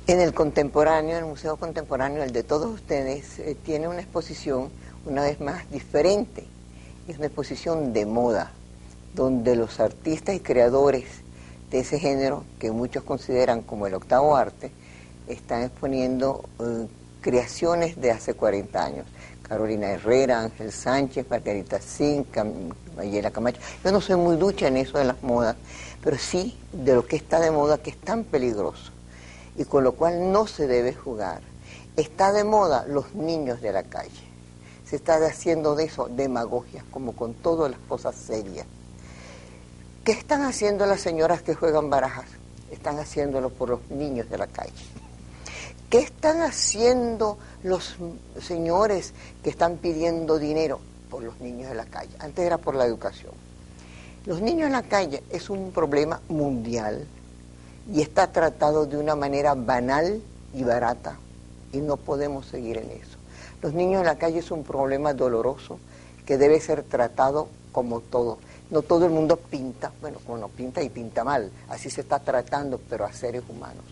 En el contemporáneo, en el Museo Contemporáneo, el de todos ustedes, tiene una exposición, una vez más, diferente. Es una exposición de moda, donde los artistas y creadores de ese género, que muchos consideran como el octavo arte, están exponiendo creaciones de hace 40 años. Carolina Herrera, Ángel Sánchez, Margarita Zinc, Mayela Camacho. Yo no soy muy ducha en eso de las modas, pero sí de lo que está de moda, que es tan peligroso, y con lo cual no se debe jugar. Está de moda los niños de la calle. Se está haciendo de eso demagogia, como con todas las cosas serias. ¿Qué están haciendo las señoras que juegan barajas? Están haciéndolo por los niños de la calle. ¿Qué están haciendo los señores que están pidiendo dinero? Por los niños de la calle. Antes era por la educación. Los niños en la calle es un problema mundial y está tratado de una manera banal y barata, y no podemos seguir en eso. Los niños en la calle es un problema doloroso que debe ser tratado como todo. No todo el mundo pinta, bueno, como pinta y pinta mal, así se está tratando, pero a seres humanos.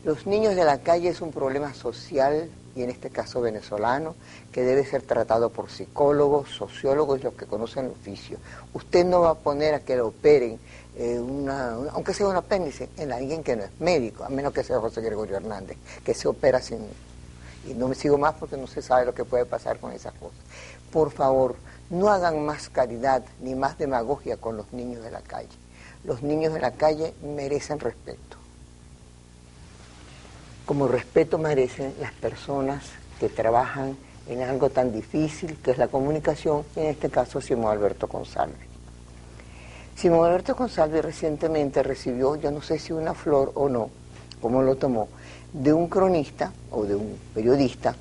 Los niños de la calle es un problema social, y en este caso venezolano, que debe ser tratado por psicólogos, sociólogos y los que conocen el oficio. Usted no va a poner a que le operen, aunque sea un apéndice, en alguien que no es médico, a menos que sea José Gregorio Hernández, que se opera sin... Y no me sigo más porque no se sabe lo que puede pasar con esas cosas. Por favor, no hagan más caridad ni más demagogia con los niños de la calle. Los niños de la calle merecen respeto. Como respeto merecen las personas que trabajan en algo tan difícil que es la comunicación, y en este caso Simón Alberto Consalvi. Simón Alberto Consalvi recientemente recibió, yo no sé si una flor o no, cómo lo tomó, de un cronista o de un periodista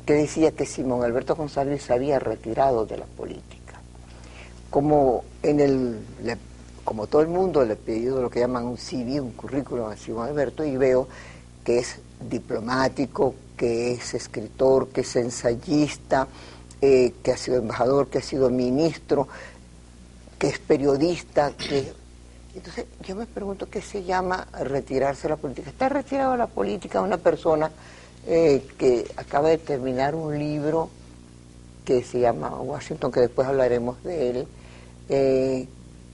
que decía que Simón Alberto Consalvi se había retirado de la política. Como todo el mundo le he pedido lo que llaman un CV, un currículum a Simón Alberto, y veo que es diplomático, que es escritor, que es ensayista, que ha sido embajador, que ha sido ministro, que es periodista, que... Entonces yo me pregunto qué se llama retirarse de la política. Está retirado de la política una persona que acaba de terminar un libro que se llama Washington, que después hablaremos de él,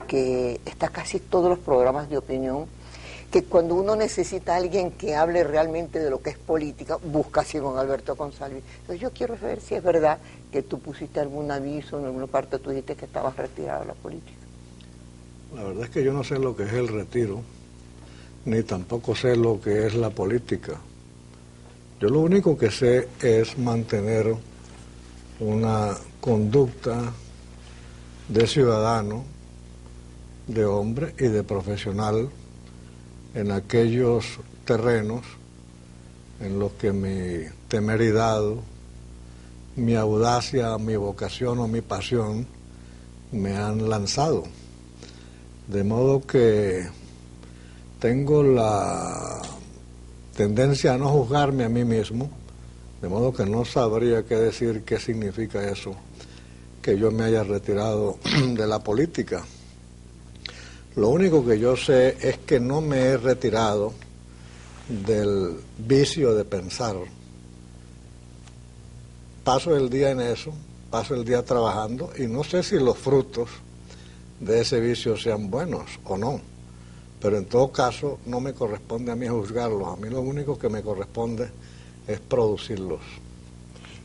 que está casi todos los programas de opinión, que cuando uno necesita a alguien que hable realmente de lo que es política, busca a Simón Alberto Consalvi. Entonces yo quiero saber si es verdad que tú pusiste algún aviso, en alguna parte tú dijiste que estabas retirado de la política. La verdad es que yo no sé lo que es el retiro, ni tampoco sé lo que es la política. Yo lo único que sé es mantener una conducta de ciudadano, de hombre y de profesional en aquellos terrenos en los que mi temeridad, mi audacia, mi vocación o mi pasión me han lanzado. De modo que tengo la tendencia a no juzgarme a mí mismo, de modo que no sabría qué decir, qué significa eso, que yo me haya retirado de la política. Lo único que yo sé es que no me he retirado del vicio de pensar. Paso el día en eso, paso el día trabajando, y no sé si los frutos de ese vicio sean buenos o no, pero en todo caso no me corresponde a mí juzgarlos. A mí lo único que me corresponde es producirlos.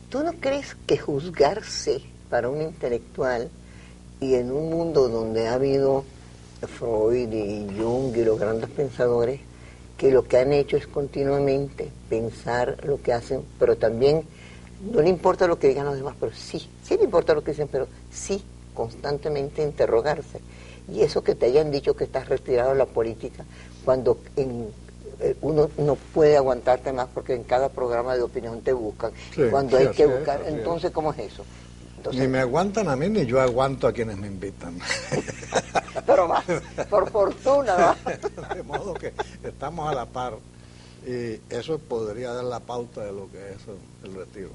¿Tú no crees que juzgarse para un intelectual, y en un mundo donde ha habido Freud y Jung y los grandes pensadores, que lo que han hecho es continuamente pensar lo que hacen, pero también no le importa lo que digan los demás, pero sí le importa lo que dicen, pero sí constantemente interrogarse? Y eso que te hayan dicho que estás retirado de la política, cuando uno no puede aguantarte más porque en cada programa de opinión te buscan, sí, cuando hay que buscar, entonces ¿cómo es eso? Entonces, ni me aguantan a mí ni yo aguanto a quienes me invitan. Pero más, por fortuna, ¿va? De modo que estamos a la par, y eso podría dar la pauta de lo que es el retiro.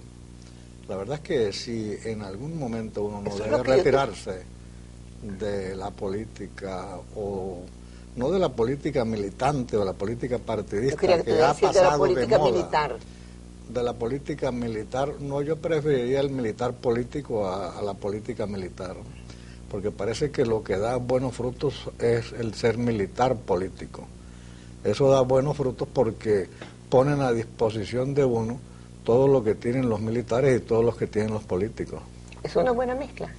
La verdad es que si en algún momento uno no debe retirarse de la política o no de la política militante o la política partidista, Yo quería que ha pasado de la política moda. militar. De la política militar, no, yo preferiría el militar político a la política militar, porque parece que lo que da buenos frutos es el ser militar político. Eso da buenos frutos porque ponen a disposición de uno todo lo que tienen los militares y todo lo que tienen los políticos. Es una buena mezcla.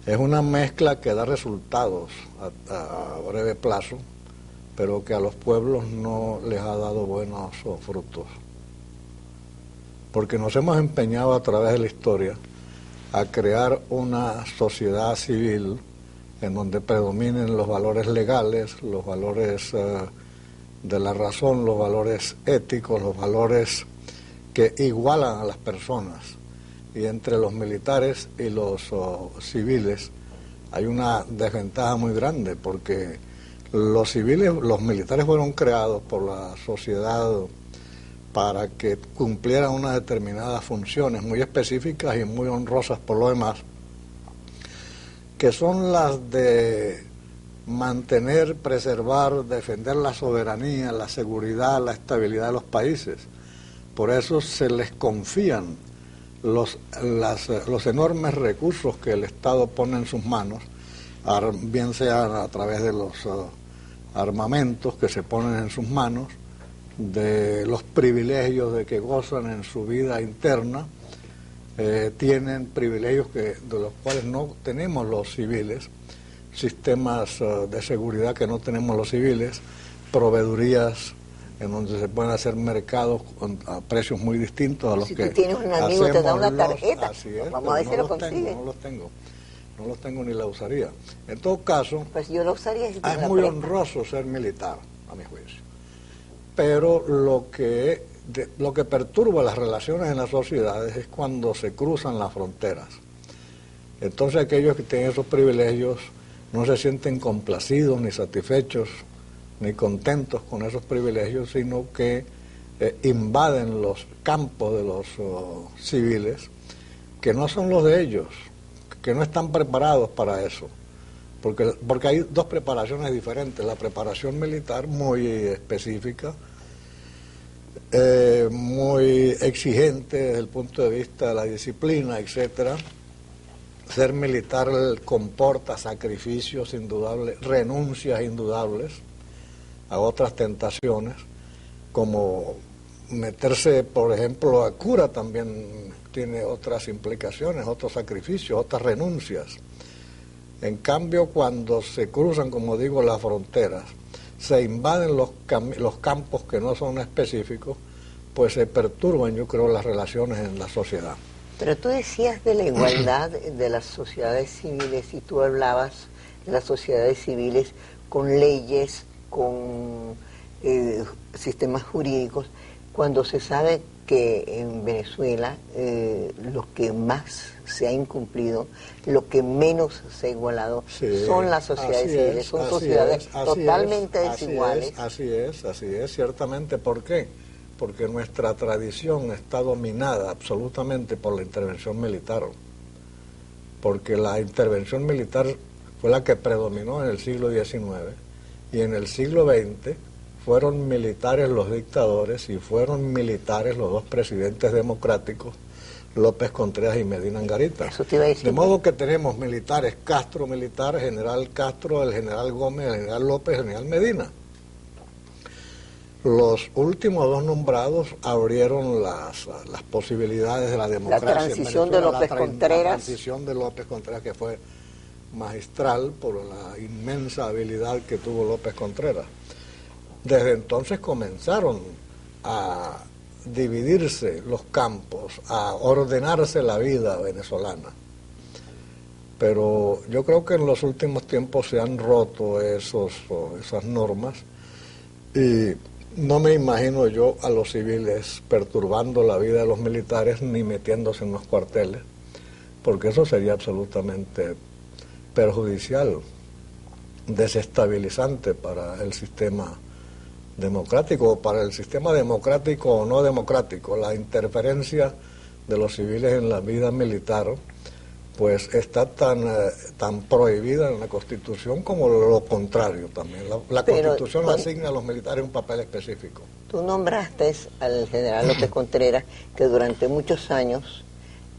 Es una mezcla que da resultados a breve plazo, pero que a los pueblos no les ha dado buenos frutos. Porque nos hemos empeñado a través de la historia a crear una sociedad civil en donde predominen los valores legales, los valores de la razón, los valores éticos, los valores que igualan a las personas. Y entre los militares y los civiles hay una desventaja muy grande, porque los civiles, los militares fueron creados por la sociedad para que cumplieran unas determinadas funciones muy específicas y muy honrosas por lo demás, que son las de mantener, preservar, defender la soberanía, la seguridad, la estabilidad de los países. Por eso se les confían los enormes recursos que el Estado pone en sus manos, bien sean a través de los armamentos que se ponen en sus manos, de los privilegios de que gozan en su vida interna, tienen privilegios de los cuales no tenemos los civiles, sistemas de seguridad que no tenemos los civiles, proveedurías en donde se pueden hacer mercados a precios muy distintos a los que tú tienes un amigo te da una tarjeta, así es, vamos a ver si lo consigue. No los tengo ni la usaría. En todo caso, pues yo lo usaría si es muy honroso ser militar, a mi juicio. Pero lo que perturba las relaciones en las sociedades es cuando se cruzan las fronteras. Entonces aquellos que tienen esos privilegios no se sienten complacidos, ni satisfechos, ni contentos con esos privilegios, sino que invaden los campos de los civiles, que no son los de ellos, que no están preparados para eso. Porque hay dos preparaciones diferentes: la preparación militar muy específica, muy exigente desde el punto de vista de la disciplina, etcétera. Ser militar comporta sacrificios indudables, renuncias indudables a otras tentaciones, como meterse, por ejemplo, a cura también tiene otras implicaciones, otros sacrificios, otras renuncias. En cambio, cuando se cruzan, como digo, las fronteras, se invaden los campos que no son específicos, pues se perturban, yo creo, las relaciones en la sociedad. Pero tú decías de la igualdad de las sociedades civiles y tú hablabas de las sociedades civiles con leyes, con sistemas jurídicos, cuando se sabe que en Venezuela lo que más se ha incumplido, lo que menos se ha igualado, son las sociedades civiles, son sociedades totalmente desiguales. Así es, ciertamente. ¿Por qué? Porque nuestra tradición está dominada absolutamente por la intervención militar, porque la intervención militar fue la que predominó en el siglo XIX, y en el siglo XX fueron militares los dictadores y fueron militares los dos presidentes democráticos, López Contreras y Medina Angarita. Eso te iba a decir. De modo que tenemos militares: Castro militar, general Castro, el general Gómez, el general López, el general Medina. Los últimos dos nombrados abrieron las posibilidades de la democracia. La transición de López Contreras. La transición de López Contreras, que fue magistral por la inmensa habilidad que tuvo López Contreras. Desde entonces comenzaron a dividirse los campos, a ordenarse la vida venezolana. Pero yo creo que en los últimos tiempos se han roto esas normas, y no me imagino yo a los civiles perturbando la vida de los militares ni metiéndose en los cuarteles, porque eso sería absolutamente perjudicial, desestabilizante para el sistema democrático, o para el sistema democrático o no democrático. La interferencia de los civiles en la vida militar pues está tan prohibida en la Constitución como lo contrario también. La Constitución le asigna a los militares un papel específico. Tú nombraste al general López Contreras, que durante muchos años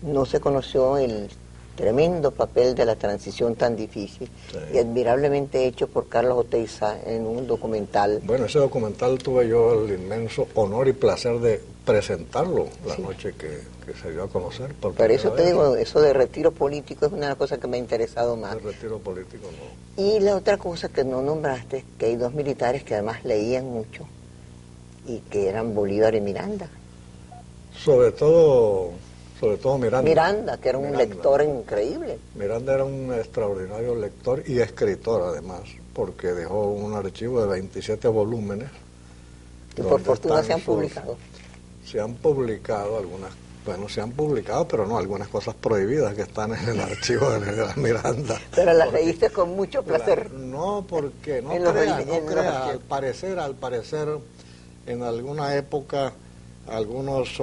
no se conoció el tremendo papel de la transición tan difícil, sí, y admirablemente hecho por Carlos Oteiza en un documental. Bueno, ese documental tuve yo el inmenso honor y placer de presentarlo la sí, noche que se dio a conocer. Por eso te digo, eso de retiro político es una de las cosas que me ha interesado más. El retiro político no. Y la otra cosa que no nombraste, que hay dos militares que además leían mucho, y que eran Bolívar y Miranda. Sobre todo Miranda. Miranda, que era un lector increíble. Miranda era un extraordinario lector y escritor además, porque dejó un archivo de 27 volúmenes. Y por fortuna se han publicado. Se han publicado algunas, bueno, se han publicado, pero no, algunas cosas prohibidas que están en el archivo de Miranda. Pero las leíste con mucho placer. No, porque no crea, al parecer, en alguna época, algunos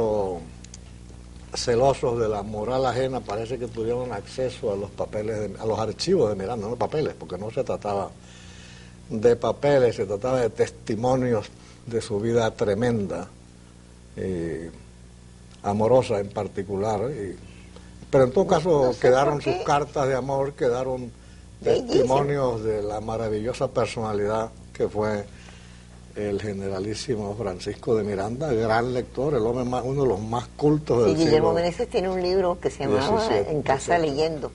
celosos de la moral ajena parece que tuvieron acceso a los papeles, a los archivos de Miranda, no papeles, porque no se trataba de papeles, se trataba de testimonios de su vida tremenda, amorosa en particular, pero en todo caso quedaron sus cartas de amor, quedaron testimonios de la maravillosa personalidad que fue el generalísimo Francisco de Miranda, gran lector, el hombre uno de los más cultos del siglo. Y Guillermo Meneses tiene un libro que se llamaba En Casa Leyendo.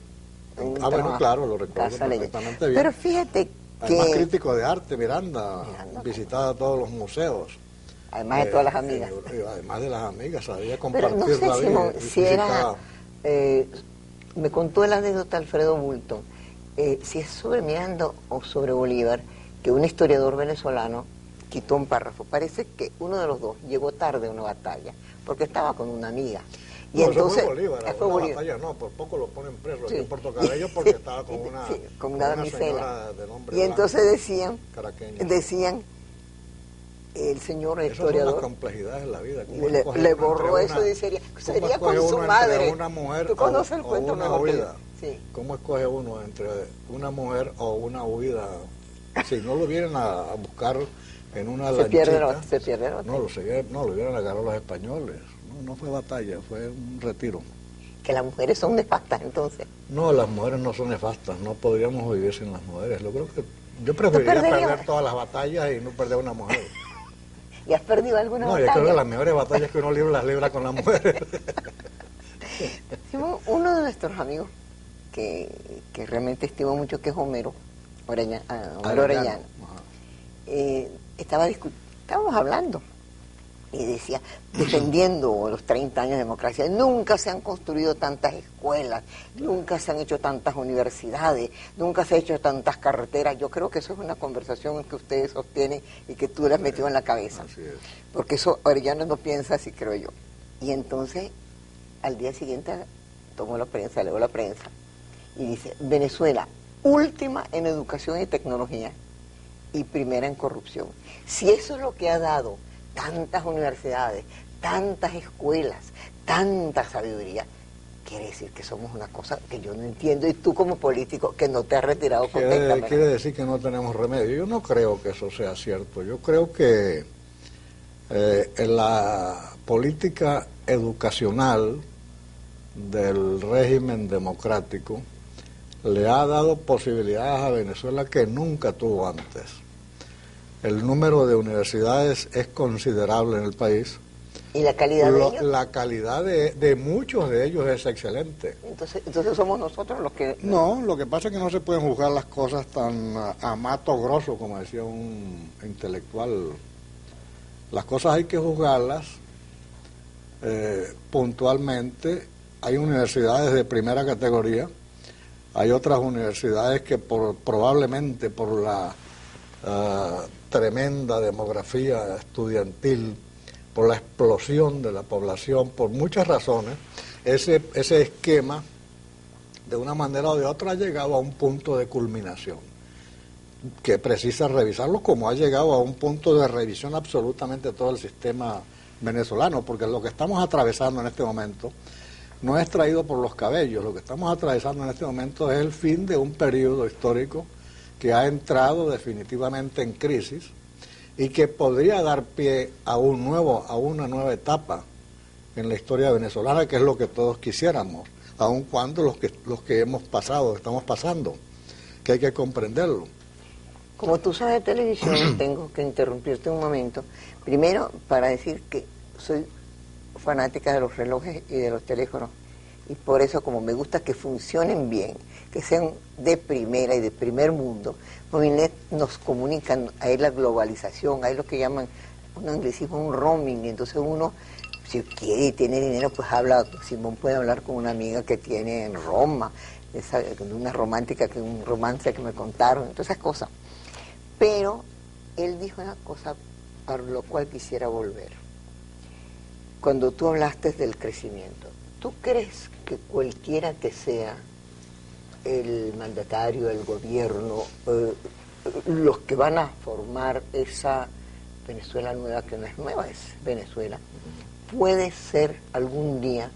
Bueno, claro, lo recuerdo perfectamente bien. Pero fíjate que... Además crítico de arte, Miranda visitaba todos los museos. Además de todas las amigas. Además de las amigas, sabía compartir no sé, la vida. Simón, si era... me contó la anécdota Alfredo Bulton, si es sobre Miranda o sobre Bolívar, que un historiador venezolano quitó un párrafo. Parece que uno de los dos llegó tarde a una batalla, porque estaba con una amiga. Y no, entonces, fue Bolívar, batalla no, por poco lo ponen preso aquí en Puerto Cabello porque estaba con una damisela. De nombre y entonces caraqueña. decían el señor Esas historiador... son las complejidades de la vida. Le borró eso y sería con su madre. Una mujer ¿Tú conoces el cuento mejor que yo? Sí. ¿Cómo escoge uno entre una mujer o una huida? Si no lo vienen a buscar en una lanchita, se pierde el no, lo hubieran agarrado los españoles. No fue batalla, fue un retiro. Que las mujeres son nefastas, entonces. No, las mujeres no son nefastas, no podríamos vivir sin las mujeres. Yo preferiría perder todas las batallas y no perder una mujer. ¿Y has perdido alguna batalla? No, yo creo que las mejores batallas que uno libra las libra con las mujeres. Uno de nuestros amigos que realmente estimo mucho, que es Homero Orellana, estábamos hablando y decía, defendiendo los 30 años de democracia, nunca se han construido tantas escuelas, nunca se han hecho tantas universidades, nunca se han hecho tantas carreteras. Yo creo que eso es una conversación que ustedes sostienen y que tú le has metido en la cabeza. Así es. Porque eso Orellana no piensa así, creo yo. Y entonces, al día siguiente, tomó la prensa, leo la prensa, y dice, Venezuela, última en educación y tecnología y primera en corrupción. Si eso es lo que ha dado tantas universidades, tantas escuelas, tanta sabiduría, quiere decir que somos una cosa que yo no entiendo, y tú como político que no te has retirado, quiere decir que no tenemos remedio. Yo no creo que eso sea cierto. Yo creo que en la política educacional del régimen democrático le ha dado posibilidades a Venezuela que nunca tuvo antes. El número de universidades es considerable en el país. ¿Y la calidad de ellos? La calidad de muchos de ellos es excelente. Entonces somos nosotros los que... No, lo que pasa es que no se pueden juzgar las cosas tan a mato grosso, como decía un intelectual. Las cosas hay que juzgarlas puntualmente. Hay universidades de primera categoría, hay otras universidades que probablemente por la tremenda demografía estudiantil, por la explosión de la población, por muchas razones, ese esquema de una manera o de otra ha llegado a un punto de culminación que precisa revisarlo, como ha llegado a un punto de revisión absolutamente todo el sistema venezolano, porque lo que estamos atravesando en este momento no es traído por los cabellos. Lo que estamos atravesando en este momento es el fin de un periodo histórico que ha entrado definitivamente en crisis y que podría dar pie a una nueva etapa en la historia venezolana, que es lo que todos quisiéramos, aun cuando los que hemos pasado, estamos pasando, que hay que comprenderlo. Como tú sabes de televisión, tengo que interrumpirte un momento. Primero, para decir que soy fanática de los relojes y de los teléfonos, y por eso, como me gusta que funcionen bien, que sean de primera y de primer mundo, Movinet nos comunican, hay la globalización, hay lo que llaman un anglicismo, un roaming, entonces uno, si quiere y tiene dinero, pues habla, Simón puede hablar con una amiga que tiene en Roma, una romántica, un romance que me contaron, todas esas cosas. Pero él dijo una cosa a lo cual quisiera volver. Cuando tú hablaste del crecimiento, ¿tú crees que cualquiera que sea el mandatario, el gobierno, los que van a formar esa Venezuela nueva, que no es nueva, es Venezuela, puede ser algún día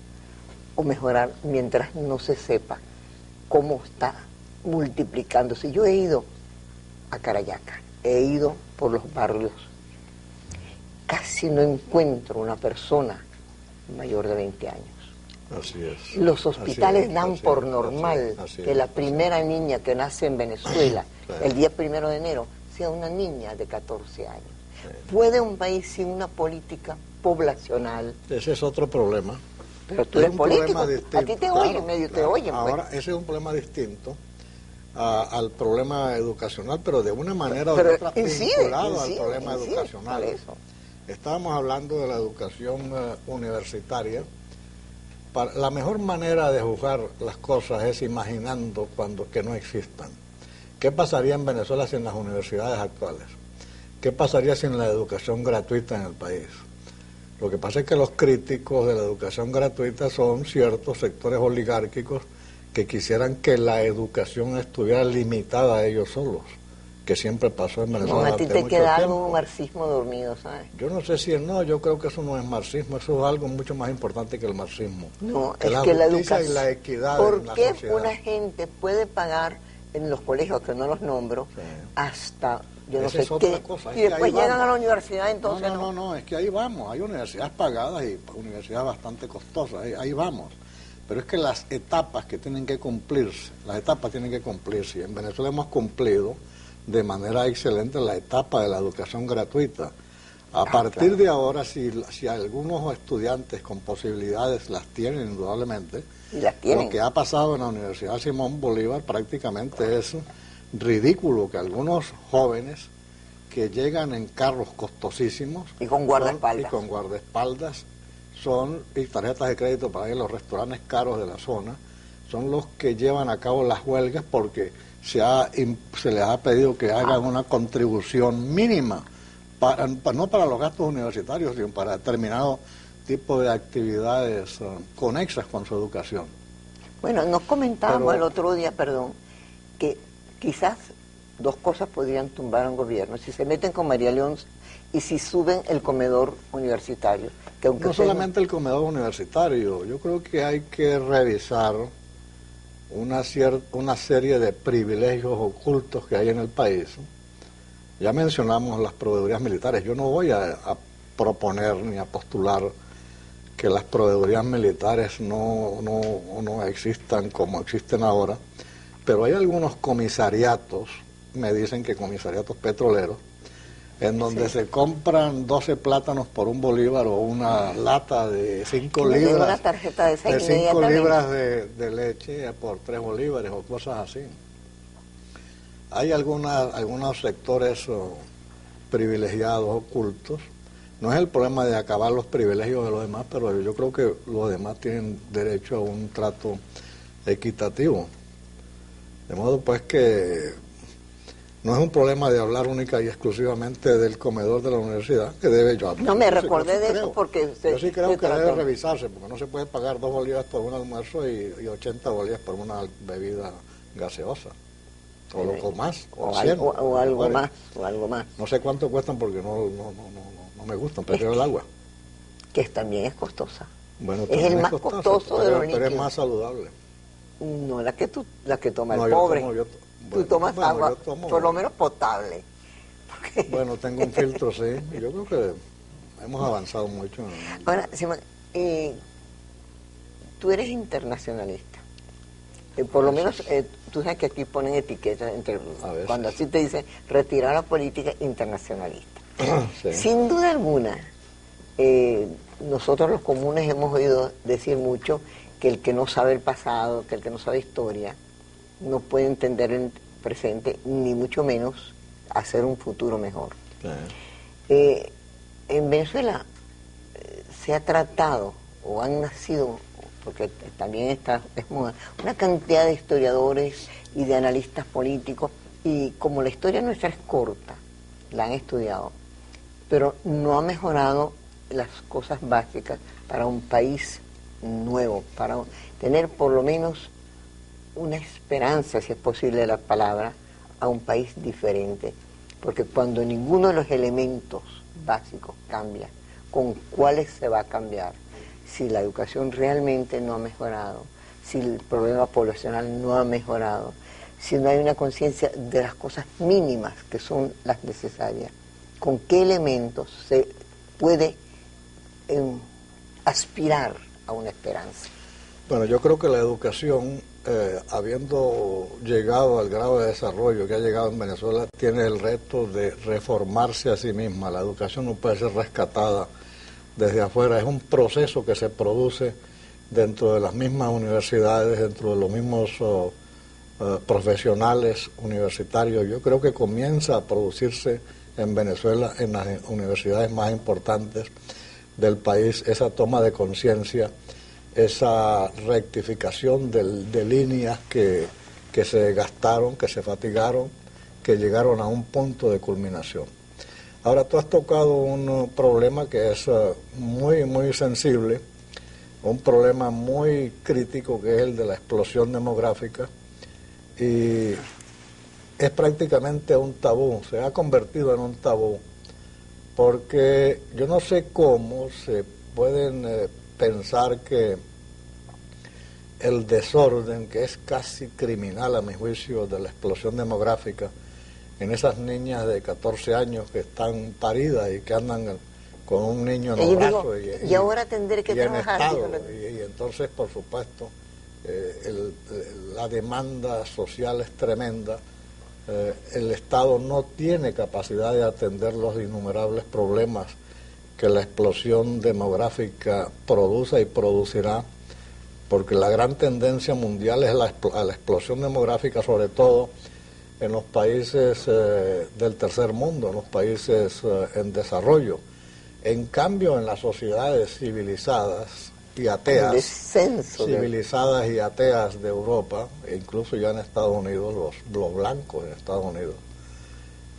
o mejorar mientras no se sepa cómo está multiplicándose? Yo he ido a Carayaca, he ido por los barrios, casi no encuentro una persona mayor de 20 años. Así es. Los hospitales dan por normal así que la primera niña que nace en Venezuela, el día 1 de enero, sea una niña de 14 años. ¿Puede un país sin una política poblacional? Ese es otro problema. Pero tú eres político, a ti te oyen, medio te oyen. Ahora, ese es un problema distinto al problema educacional, pero de una manera o pero de otra vinculado al problema educacional. Estábamos hablando de la educación universitaria. La mejor manera de juzgar las cosas es imaginando que no existan. ¿Qué pasaría en Venezuela sin las universidades actuales? ¿Qué pasaría sin la educación gratuita en el país? Lo que pasa es que los críticos de la educación gratuita son ciertos sectores oligárquicos que quisieran que la educación estuviera limitada a ellos solos, que siempre pasó en Venezuela. No, a ti te queda algo marxismo dormido, ¿sabes? Yo no sé si yo creo que eso no es marxismo, eso es algo mucho más importante que el marxismo. No, que es que la educación y la equidad ¿por en la qué sociedad? una gente puede pagar en los colegios, que no los nombro, hasta yo no sé qué, y después llegan a la universidad, entonces no, es que ahí vamos, hay universidades pagadas y universidades bastante costosas, ahí vamos. Pero es que las etapas tienen que cumplirse, y en Venezuela hemos cumplido de manera excelente la etapa de la educación gratuita. A partir de ahora, si algunos estudiantes con posibilidades las tienen, indudablemente, lo que ha pasado en la Universidad Simón Bolívar prácticamente es ridículo, que algunos jóvenes que llegan en carros costosísimos y con guardaespaldas y tarjetas de crédito para ir a los restaurantes caros de la zona, son los que llevan a cabo las huelgas porque se les ha pedido que hagan una contribución mínima, no para los gastos universitarios, sino para determinado tipo de actividades conexas con su educación. Bueno, nos comentábamos el otro día, que quizás dos cosas podrían tumbar a un gobierno: si se meten con María León y si suben el comedor universitario. Que aunque no solamente el comedor universitario, yo creo que hay que revisar una serie de privilegios ocultos que hay en el país. Ya mencionamos las proveedurías militares. Yo no voy a proponer ni a postular que las proveedurías militares no existan como existen ahora, pero hay algunos comisariatos, me dicen que comisariatos petroleros, en donde se compran 12 plátanos por $1 o una lata de 5 libras, una tarjeta de 5 libras de leche por $3 o cosas así. Hay algunos sectores privilegiados ocultos. No es el problema de acabar los privilegios de los demás, pero yo creo que los demás tienen derecho a un trato equitativo. De modo pues que no es un problema de hablar única y exclusivamente del comedor de la universidad, que debe yo. No me recordé de eso porque... Yo sí creo que debe revisarse, porque no se puede pagar $2 por un almuerzo y 80 bolívares por una bebida gaseosa. O más, o algo más. No sé cuánto cuestan porque no me gustan, prefiero el agua. Que también es costosa. Bueno, es el más costoso de los líquidos. Pero es más saludable. No, la que toma No, el pobre. Tú tomas agua, por lo menos potable. Porque... Bueno, tengo un filtro, sí. Yo creo que hemos avanzado mucho. Ahora, Simón, tú eres internacionalista. Por lo menos, tú sabes que aquí ponen etiquetas cuando así te dicen retirar la política internacionalista. Sí. Sin duda alguna, nosotros los comunes hemos oído decir mucho que el que no sabe el pasado, que el que no sabe historia, no puede entender el presente, ni mucho menos hacer un futuro mejor. Sí. En Venezuela se ha tratado, o han nacido, porque también es moda, una cantidad de historiadores y de analistas políticos, y como la historia nuestra es corta, la han estudiado, pero no ha mejorado las cosas básicas para un país nuevo, para tener por lo menos una esperanza, si es posible la palabra, a un país diferente. Porque cuando ninguno de los elementos básicos cambia, ¿con cuáles se va a cambiar? Si la educación realmente no ha mejorado, si el problema poblacional no ha mejorado, si no hay una conciencia de las cosas mínimas que son las necesarias, ¿con qué elementos se puede aspirar a una esperanza? Bueno, yo creo que la educación, habiendo llegado al grado de desarrollo que ha llegado en Venezuela, tiene el reto de reformarse a sí misma. La educación no puede ser rescatada desde afuera, es un proceso que se produce dentro de las mismas universidades, dentro de los mismos profesionales universitarios. Yo creo que comienza a producirse en Venezuela, en las universidades más importantes del país, esa toma de conciencia, esa rectificación de líneas que se gastaron, que se fatigaron, que llegaron a un punto de culminación. Ahora tú has tocado un problema que es muy, muy sensible, un problema muy crítico, que es el de la explosión demográfica, y es prácticamente un tabú, se ha convertido en un tabú, porque yo no sé cómo se pueden pensar que el desorden, que es casi criminal a mi juicio, de la explosión demográfica, en esas niñas de 14 años que están paridas y que andan con un niño en los brazos y ahora tendré que trabajar. Y entonces, por supuesto, la demanda social es tremenda. El Estado no tiene capacidad de atender los innumerables problemas que la explosión demográfica produce y producirá, porque la gran tendencia mundial es a la explosión demográfica, sobre todo en los países del tercer mundo, en los países en desarrollo. En cambio, en las sociedades civilizadas y ateas, civilizadas y ateas de Europa, e incluso ya en Estados Unidos, los blancos en Estados Unidos,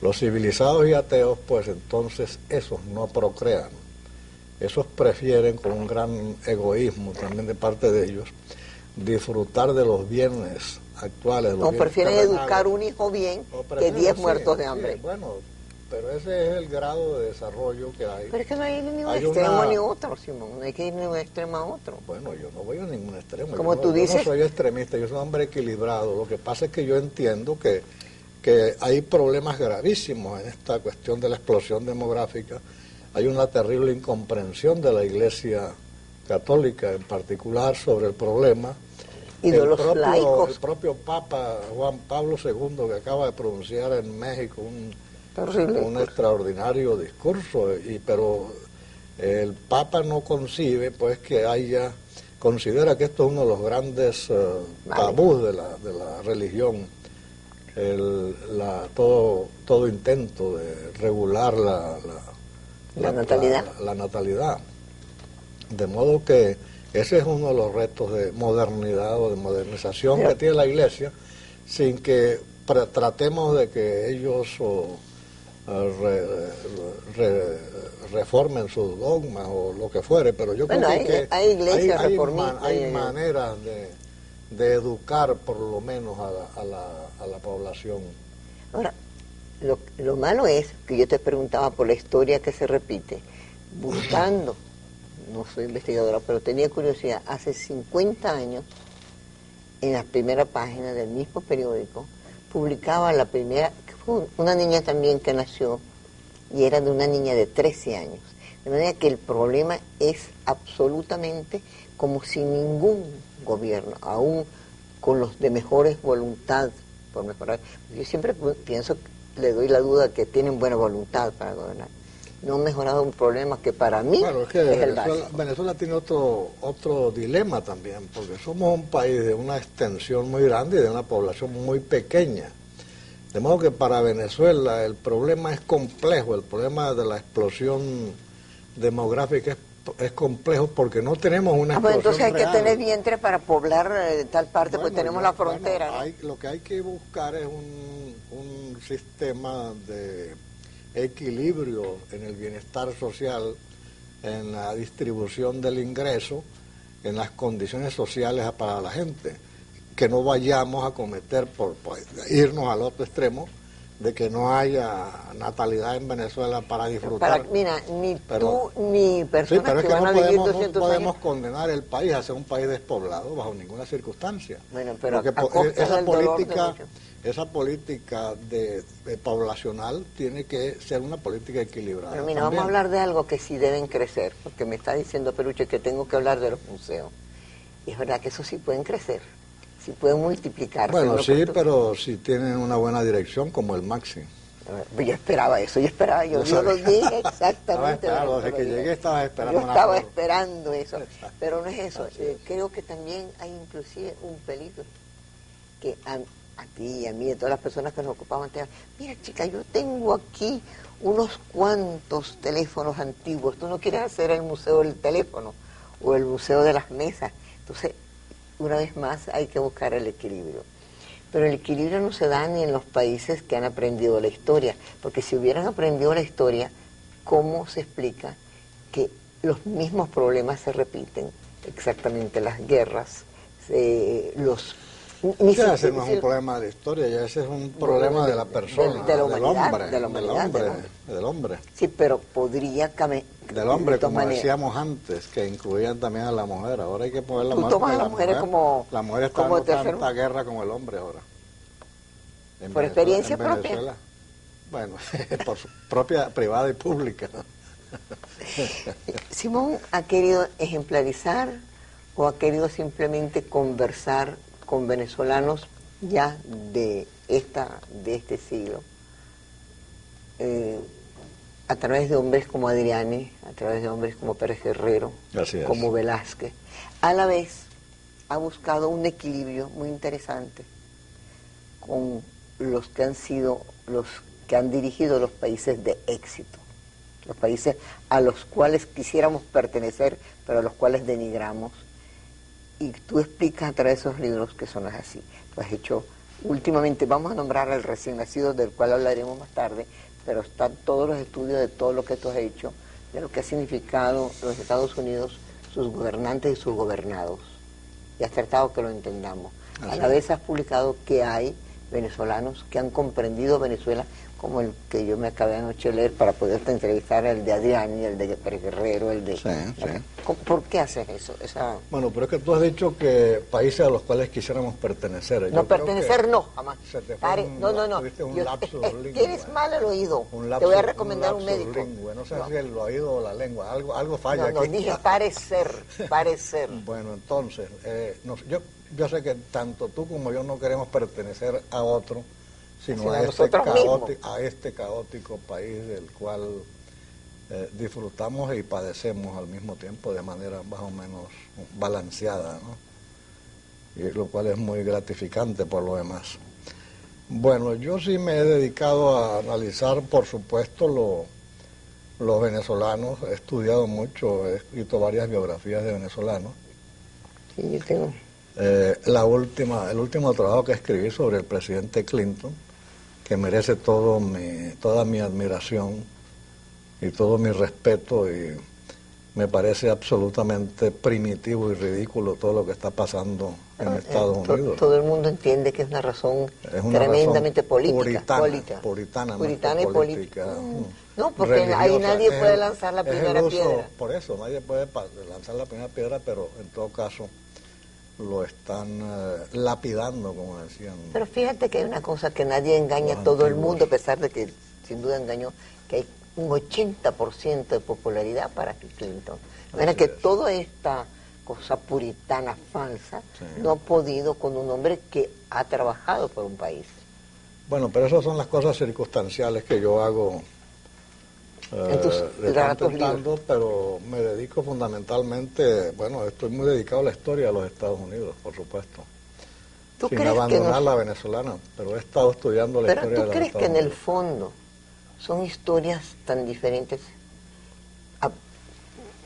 los civilizados y ateos, pues entonces esos no procrean. Esos prefieren, con un gran egoísmo también de parte de ellos, disfrutar de los bienes actuales. No, prefieren educar un hijo bien que 10 muertos de hambre. Sí, bueno, pero ese es el grado de desarrollo que hay. Pero es que no hay ni un extremo ni otro, Simón. No hay que ir de un extremo a otro. Bueno, yo no voy a ningún extremo. Como tú dices. Yo no soy extremista, yo soy un hombre equilibrado. Lo que pasa es que yo entiendo que hay problemas gravísimos en esta cuestión de la explosión demográfica. Hay una terrible incomprensión de la Iglesia Católica en particular sobre el problema. Y de los laicos. El propio Papa Juan Pablo II, que acaba de pronunciar en México un extraordinario discurso, pero el Papa no concibe, pues, considera que esto es uno de los grandes tabús de la religión, todo intento de regular la natalidad. De modo que ese es uno de los retos de modernidad o de modernización que tiene la Iglesia, sin que tratemos de que ellos reformen sus dogmas o lo que fuere, pero yo creo que hay maneras de educar por lo menos a la población. Ahora, lo malo es que yo te preguntaba por la historia que se repite, buscando no soy investigadora, pero tenía curiosidad, hace 50 años, en la primera página del mismo periódico, publicaba la primera, que fue una niña también que nació, y era de una niña de 13 años. De manera que el problema es absolutamente como si ningún gobierno, aún con los de mejores voluntad, por mejorar, yo siempre pienso, le doy la duda que tienen buena voluntad para gobernar, no han mejorado un problema que para mí es que es el básico. Venezuela tiene otro dilema también, porque somos un país de una extensión muy grande y de una población muy pequeña. De modo que para Venezuela el problema es complejo, el problema de la explosión demográfica es complejo porque no tenemos una explosión Entonces hay real. que tener vientre para poblar tal parte, pues Bueno, tenemos la frontera. ¿no? Lo que hay que buscar es un sistema de equilibrio en el bienestar social, en la distribución del ingreso, en las condiciones sociales para la gente, que no vayamos a cometer por irnos al otro extremo de que no haya natalidad en Venezuela para disfrutar. Mira, ni tú ni personas pero que es que van a vivir 200 no podemos años. condenar el país a ser un país despoblado bajo ninguna circunstancia. Bueno, pero porque esa esa política de poblacional tiene que ser una política equilibrada. Pero mira, también. vamos a hablar de algo que sí deben crecer, porque me está diciendo Peluche que tengo que hablar de los museos. Y es verdad que eso sí pueden crecer, sí pueden multiplicarse. Bueno, sí, pero si tienen una buena dirección como el Maxi. Yo esperaba eso, yo lo dije exactamente. Desde que llegué estaba esperando. Yo estaba esperando eso, pero no es eso. Creo que también hay inclusive un peligro que a ti y a mí, a todas las personas que nos ocupaban, te digan, mira chica, yo tengo aquí unos cuantos teléfonos antiguos, tú no quieres hacer el museo del teléfono o el museo de las mesas. Entonces, una vez más hay que buscar el equilibrio. Pero el equilibrio no se da ni en los países que han aprendido la historia, porque si hubieran aprendido la historia, ¿cómo se explica que los mismos problemas se repiten? Exactamente, las guerras, ese no es un problema de la historia, ya ese es un problema de la persona, de la humanidad, del hombre. Sí, pero podría cambiar. Del hombre, como decíamos antes, que incluían también a la mujer. Ahora hay que poner la mujer. Tú tomas a las mujeres como. La mujer está en tanta guerra como el hombre ahora. ¿Por experiencia propia? Bueno, por su propia, privada y pública. Simón ha querido ejemplarizar o ha querido simplemente conversar con venezolanos ya de este siglo. A través de hombres como Adriani, a través de hombres como Pérez Guerrero, como Velázquez. A la vez ha buscado un equilibrio muy interesante con los que han dirigido los países de éxito, los países a los cuales quisiéramos pertenecer, pero a los cuales denigramos. Y tú explicas a través de esos libros que son así. Tú has hecho, últimamente, vamos a nombrar al recién nacido, del cual hablaremos más tarde, pero están todos los estudios de todo lo que tú has hecho, de lo que ha significado los Estados Unidos, sus gobernantes y sus gobernados. Y has tratado que lo entendamos. A la vez has publicado que hay venezolanos que han comprendido Venezuela, como el que yo me acabé anoche de leer para poderte entrevistar, el de Adriani, el de Pérez Guerrero, el de... Sí. ¿Por qué haces eso? Bueno, pero es que tú has dicho que países a los cuales quisiéramos pertenecer. No, pertenecer no, jamás. No. Tuviste un lapsus lingüe. Tienes mal el oído. Te voy a recomendar un médico. No sé si el oído o la lengua, algo falla aquí. No, dije parecer. Bueno, entonces, yo sé que tanto tú como yo no queremos pertenecer a otro, sino a este caótico país del cual disfrutamos y padecemos al mismo tiempo de manera más o menos balanceada, ¿no? Y lo cual es muy gratificante por lo demás. Bueno, yo sí me he dedicado a analizar, por supuesto, los venezolanos. He estudiado mucho, he escrito varias biografías de venezolanos. Sí, yo tengo. El último trabajo que escribí sobre el presidente Clinton, que merece toda mi admiración y todo mi respeto, y me parece absolutamente primitivo y ridículo todo lo que está pasando en Estados Unidos. Todo el mundo entiende que es una razón tremendamente política. Puritana y política. No, porque ahí nadie puede lanzar la primera piedra. Por eso, nadie puede lanzar la primera piedra, pero en todo caso lo están lapidando, como decían. Pero fíjate que hay una cosa que nadie engaña a todo el mundo, a pesar de que sin duda engañó, que hay un 80% de popularidad para Clinton. Mira que toda esta cosa puritana falsa no ha podido con un hombre que ha trabajado por un país. Bueno, pero esas son las cosas circunstanciales que yo hago en tus ratos libres. Pero me dedico fundamentalmente, estoy muy dedicado a la historia de los Estados Unidos, por supuesto. Sin abandonar la venezolana, pero he estado estudiando la historia de los Estados Unidos. ¿Pero tú crees que en el fondo son historias tan diferentes?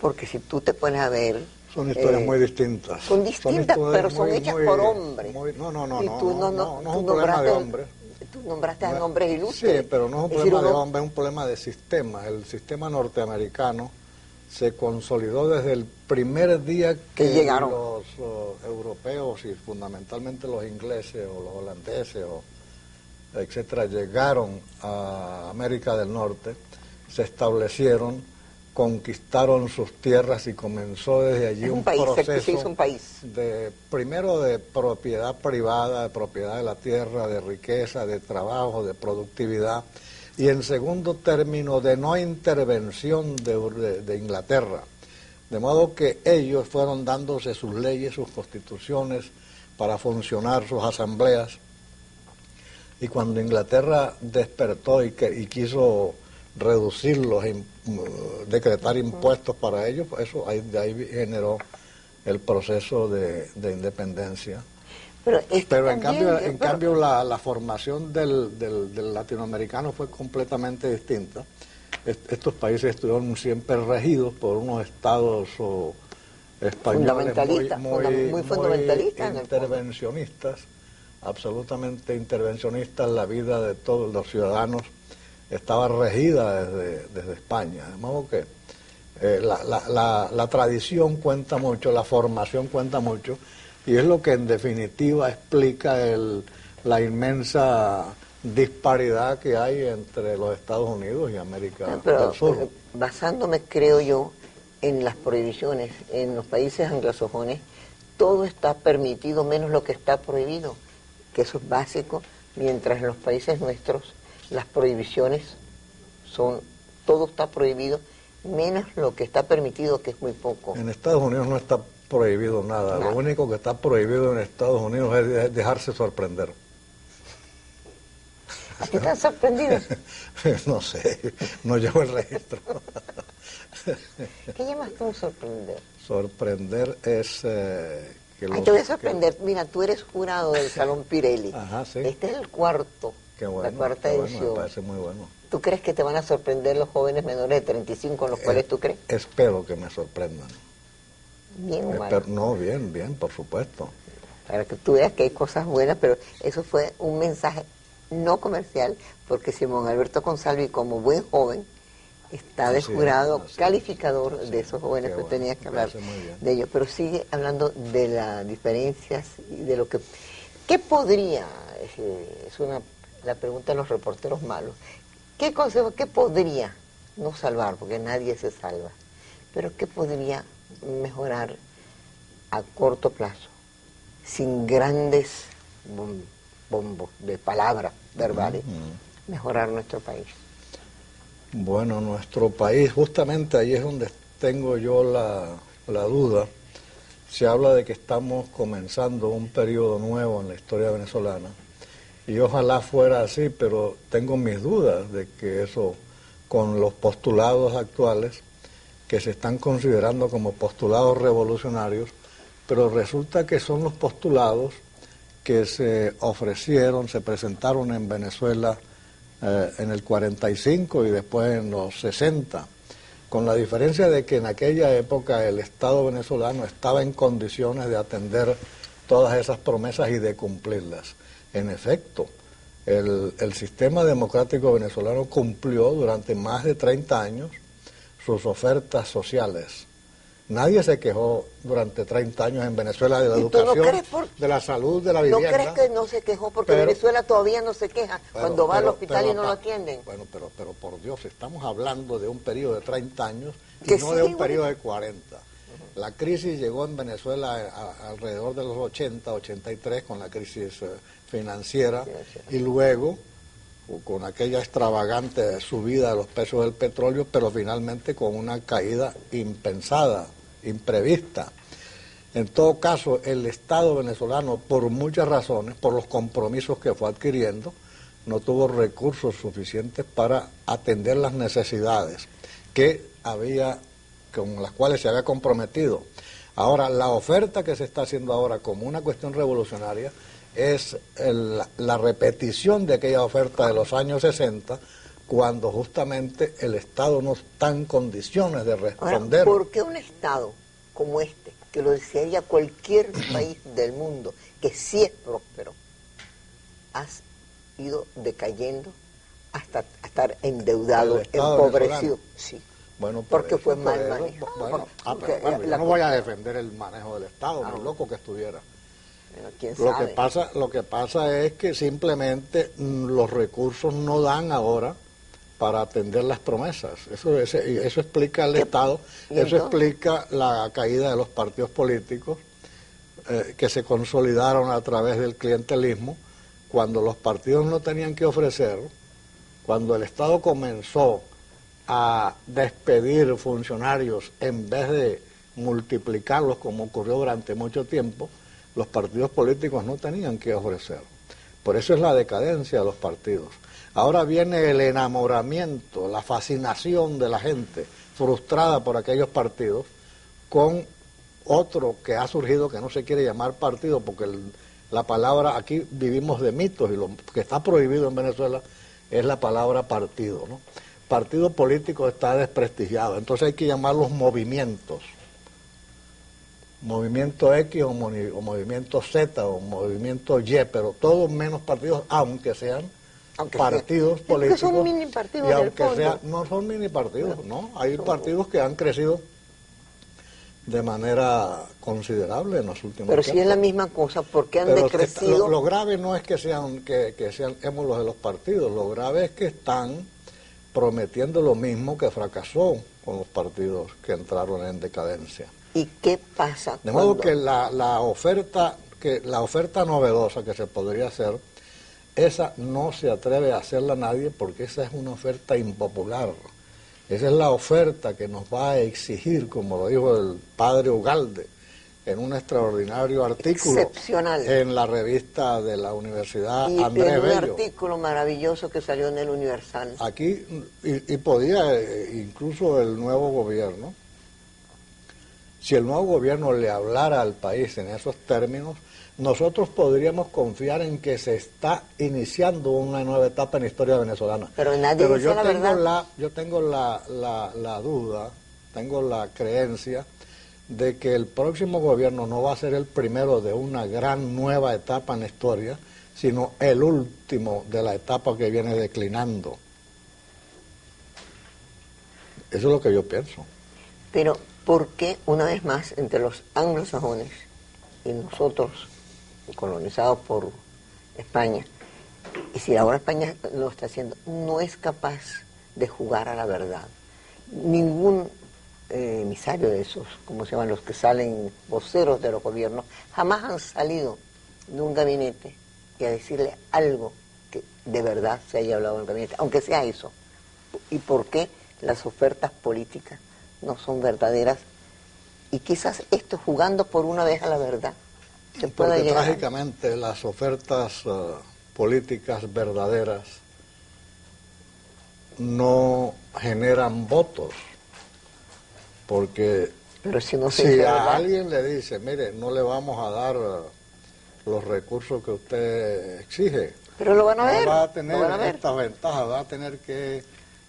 Porque si tú te pones a ver... Son historias muy distintas. Son distintas, pero son hechas por hombres. No es un problema de hombres. Tú nombraste a hombres ilustres. Sí, pero no es un problema de hombres, es un problema de sistema. El sistema norteamericano se consolidó desde el primer día que llegaron los europeos y fundamentalmente los ingleses o los holandeses etcétera llegaron a América del Norte, se establecieron, conquistaron sus tierras y comenzó desde allí un proceso primero de propiedad privada, de propiedad de la tierra, de riqueza, de trabajo, de productividad, y en segundo término de no intervención de Inglaterra. De modo que ellos fueron dándose sus leyes, sus constituciones para funcionar, sus asambleas, y cuando Inglaterra despertó y quiso reducirlos, decretar impuestos para ellos, eso de ahí generó el proceso de independencia. Pero en cambio la formación del latinoamericano fue completamente distinta. Estos países estuvieron siempre regidos por unos estados españoles muy fundamentalistas, intervencionistas, absolutamente intervencionistas. La vida de todos los ciudadanos estaba regida desde España, de modo que la tradición cuenta mucho, la formación cuenta mucho, y es lo que en definitiva explica la inmensa disparidad que hay entre los Estados Unidos y América del Sur. Basándome, creo yo, en las prohibiciones, en los países anglosajones, todo está permitido menos lo que está prohibido, que eso es básico, mientras en los países nuestros las prohibiciones todo está prohibido, menos lo que está permitido, que es muy poco. En Estados Unidos no está prohibido nada. Lo único que está prohibido en Estados Unidos es dejarse sorprender. ¿A ti estás sorprendido? No sé, no llevo el registro. ¿Qué llamas tú sorprender? Sorprender es... te voy a sorprender. Mira, tú eres jurado del Salón Pirelli. Ajá, sí. Este es el cuarto, la cuarta edición. Bueno, me parece muy bueno. ¿Tú crees que te van a sorprender los jóvenes menores de 35 en los cuales tú crees? Espero que me sorprendan. ¿Bien o mal? No, bien, por supuesto. Para que tú veas que hay cosas buenas, pero eso fue un mensaje no comercial, porque Simón Alberto Consalvi, como buen joven, está de jurado calificador de esos jóvenes, que tenías que hablar de ellos. Pero sigue hablando de las diferencias y de lo que... ¿Qué podría? La pregunta de los reporteros malos. ¿Qué consejo, qué podría no salvar? Porque nadie se salva. Pero ¿qué podría mejorar a corto plazo, sin grandes bombos de palabras verbales, mejorar nuestro país? Bueno, nuestro país, justamente ahí es donde tengo yo la duda. Se habla de que estamos comenzando un periodo nuevo en la historia venezolana, y ojalá fuera así, pero tengo mis dudas de que eso, con los postulados actuales, que se están considerando como postulados revolucionarios, pero resulta que son los postulados que se ofrecieron, se presentaron en Venezuela en el 45 y después en los 60, con la diferencia de que en aquella época el Estado venezolano estaba en condiciones de atender todas esas promesas y de cumplirlas. En efecto, el sistema democrático venezolano cumplió durante más de 30 años sus ofertas sociales. Nadie se quejó durante 30 años en Venezuela de la educación, de la salud, de la vivienda. ¿No crees que no se quejó? Porque Venezuela todavía no se queja cuando va al hospital y no lo atienden. Bueno, pero por Dios, estamos hablando de un periodo de 30 años y no de un periodo de 40. La crisis llegó en Venezuela alrededor de los 80, 83, con la crisis financiera, y luego con aquella extravagante subida de los precios del petróleo, pero finalmente con una caída impensada, imprevista. En todo caso, el Estado venezolano, por muchas razones, por los compromisos que fue adquiriendo, no tuvo recursos suficientes para atender las necesidades con las cuales se había comprometido. Ahora, la oferta que se está haciendo ahora como una cuestión revolucionaria es la repetición de aquella oferta de los años 60, cuando justamente el Estado no está en condiciones de responder. Ahora, ¿por qué un Estado como este, que lo desearía cualquier país del mundo, que sí es próspero, has ido decayendo hasta estar endeudado, empobrecido? Sí. Bueno, porque fue mal manejado. Yo no voy a defender el manejo del Estado, ni loco que estuviera. ¿Quién sabe? Lo que pasa es que simplemente los recursos no dan ahora para atender las promesas. Eso explica el Estado, eso explica la caída de los partidos políticos que se consolidaron a través del clientelismo, cuando los partidos no tenían que ofrecer, cuando el Estado comenzó a despedir funcionarios en vez de multiplicarlos como ocurrió durante mucho tiempo. Los partidos políticos no tenían que ofrecer. Por eso es la decadencia de los partidos. Ahora viene el enamoramiento, la fascinación de la gente frustrada por aquellos partidos con otro que ha surgido que no se quiere llamar partido, porque la palabra, aquí vivimos de mitos y lo que está prohibido en Venezuela es la palabra partido, ¿no? Partido político está desprestigiado, entonces hay que llamarlos movimientos. Movimiento X o movimiento Z o movimiento Y, pero todos menos partidos, aunque sean partidos políticos. Son mini partidos y aunque no son mini partidos, ¿no? Hay partidos que han crecido de manera considerable en los últimos Pero tiempos. si es la misma cosa, ¿por qué han decrecido? Lo grave no es que sean émulos de los partidos, lo grave es que están prometiendo lo mismo que fracasó con los partidos que entraron en decadencia. ¿Y qué pasa? De modo que la oferta novedosa que se podría hacer, esa no se atreve a hacerla nadie porque esa es una oferta impopular. Esa es la oferta que nos va a exigir, como lo dijo el padre Ugalde, en un extraordinario artículo excepcional en la revista de la Universidad Andrés Bello. Un artículo maravilloso que salió en el Universal. Aquí, y podía incluso el nuevo gobierno, si el nuevo gobierno le hablara al país en esos términos, nosotros podríamos confiar en que se está iniciando una nueva etapa en la historia venezolana. Pero nadie dice la verdad. Yo tengo la duda, tengo la creencia de que el próximo gobierno no va a ser el primero de una gran nueva etapa en la historia, sino el último de la etapa que viene declinando. Eso es lo que yo pienso. Pero, ¿por qué, una vez más, entre los anglosajones y nosotros, colonizados por España, y si ahora España lo está haciendo, no es capaz de jugar a la verdad? Ningún emisario de esos, como se llaman los que salen voceros de los gobiernos, jamás han salido de un gabinete y a decirle algo que de verdad se haya hablado en el gabinete, aunque sea eso. ¿Y por qué las ofertas políticas no son verdaderas? Y quizás esto, jugando por una vez a la verdad, se pueda porque llegar. Trágicamente las ofertas políticas verdaderas no generan votos, porque pero si a alguien le dice, mire, no le vamos a dar los recursos que usted exige, pero lo van a ver, va a tener estas ventajas, va a tener que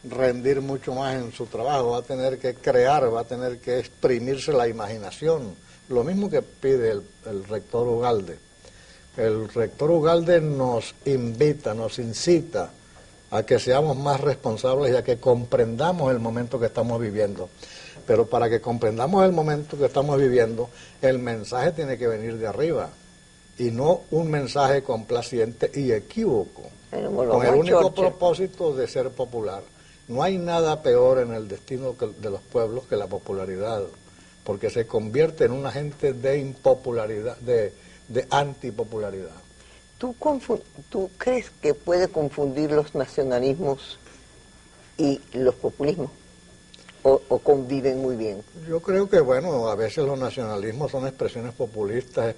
rendir mucho más en su trabajo, va a tener que crear, va a tener que exprimirse la imaginación, lo mismo que pide el rector Ugalde. El rector Ugalde nos invita, nos incita a que seamos más responsables y a que comprendamos el momento que estamos viviendo. Pero para que comprendamos el momento que estamos viviendo, el mensaje tiene que venir de arriba y no un mensaje complaciente y equívoco, con el único propósito de ser popular. No hay nada peor en el destino de los pueblos que la popularidad, porque se convierte en un agente de impopularidad, de antipopularidad. ¿Tú crees que puede confundir los nacionalismos y los populismos? ¿O conviven muy bien? Yo creo que, bueno, a veces los nacionalismos son expresiones populistas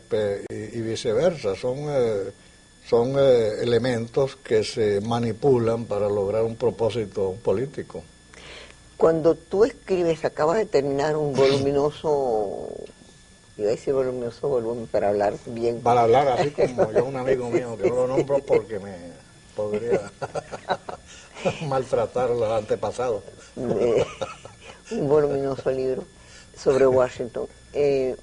y viceversa. Son elementos que se manipulan para lograr un propósito político. Cuando tú escribes, acabas de terminar un voluminoso, iba a decir voluminoso volumen para hablar bien. Para hablar así como yo, un amigo mío, que no lo nombro porque me podría maltratar los antepasados. Un voluminoso libro sobre Washington. ¿Qué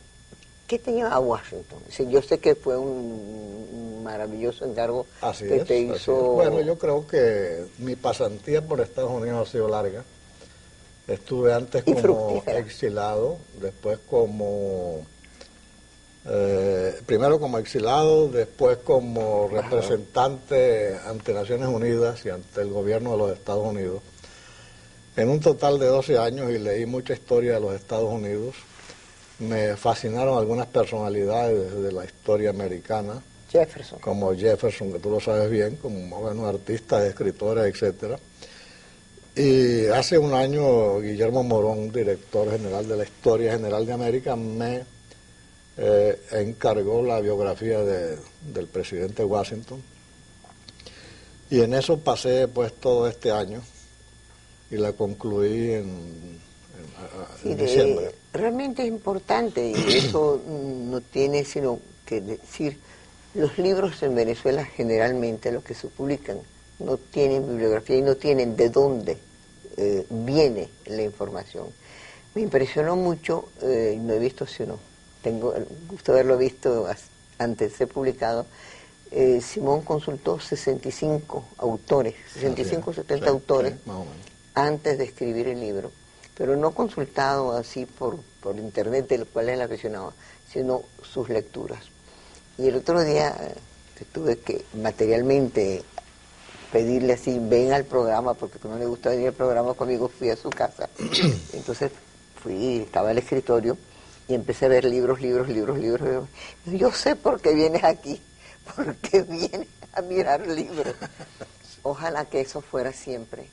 te lleva a Washington? Yo sé que fue un maravilloso encargo que te hizo. Bueno, yo creo que mi pasantía por Estados Unidos ha sido larga. Estuve antes como exilado, después como... primero como exilado, después como representante ante Naciones Unidas y ante el gobierno de los Estados Unidos. En un total de 12 años, y leí mucha historia de los Estados Unidos. Me fascinaron algunas personalidades de la historia americana. Jefferson. Como Jefferson, que tú lo sabes bien, como bueno, artistas, escritores, etcétera. Y hace un año Guillermo Morón, director general de la Historia General de América, me encargó la biografía del presidente Washington. Y en eso pasé pues todo este año y la concluí en diciembre. Realmente es importante, y eso no tiene sino que decir, los libros en Venezuela generalmente, los que se publican, no tienen bibliografía y no tienen de dónde viene la información. Me impresionó mucho, no he visto si no, tengo el gusto de haberlo visto antes de ser publicado. Simón consultó 65 autores, 65 o 70 autores, más o menos, antes de escribir el libro, pero no consultado así por internet, del cual él aficionado, sino sus lecturas. Y el otro día tuve que materialmente pedirle así, ven al programa, porque como no le gusta venir al programa conmigo, fui a su casa. Entonces estaba en el escritorio y empecé a ver libros. Yo sé por qué vienes aquí, porque vienes a mirar libros. Ojalá que eso fuera siempre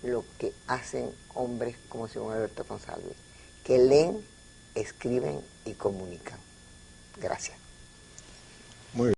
lo que hacen hombres como Simón Alberto Consalvi, que leen, escriben y comunican. Gracias. Muy bien.